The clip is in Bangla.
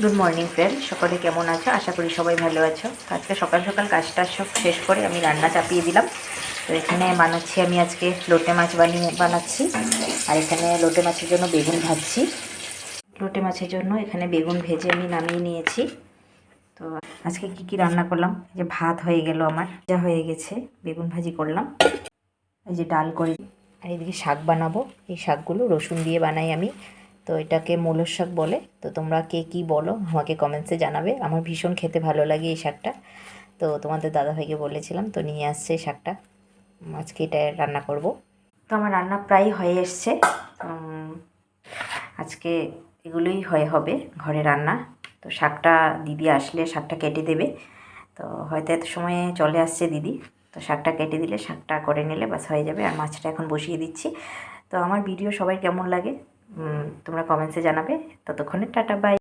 গুড মর্নিং ফ্রেন্ড, সকলে কেমন আছো? আশা করি সবাই ভালো আছো। তো আজকে সকাল সকাল কাজটা সব শেষ করে আমি রান্না চাপিয়ে দিলাম। তো এখানে বানাচ্ছি, আমি আজকে লোটে মাছ বানাচ্ছি। আর এখানে লোটে মাছের জন্য বেগুন ভাজছি। লোটে মাছের জন্য এখানে বেগুন ভেজে আমি নামিয়ে নিয়েছি। তো আজকে কি রান্না করলাম, এই যে ভাত হয়ে গেল, আমার যা হয়ে গেছে, বেগুন ভাজি করলাম, এই যে ডাল করে, আর এদিকে শাক বানাবো। এই শাকগুলো রসুন দিয়ে বানাই আমি। তো এটাকে মূলোর শাক বলে। তো তোমরা কে কী বলো আমাকে কমেন্টসে জানাবে। আমার ভীষণ খেতে ভালো লাগে এই শাকটা। তো তোমাদের দাদাভাইকে বলেছিলাম, তো নিয়ে আসছে এই শাকটা। আজকে এটা রান্না করব। তো আমার রান্না প্রায় হয়ে এসছে। আজকে এগুলোই হবে ঘরে রান্না। তো শাকটা দিদি আসলে শাকটা কেটে দেবে। তো হয়তো এত সময়ে চলে আসছে দিদি। তো শাকটা কেটে দিলে, শাকটা করে নিলে বাস হয়ে যাবে। আর মাছটা এখন বসিয়ে দিচ্ছি। তো আমার ভিডিও সবাই কেমন লাগে তোমরা কমেন্টসে জানাবে। ততক্ষণে টাটা, বাই।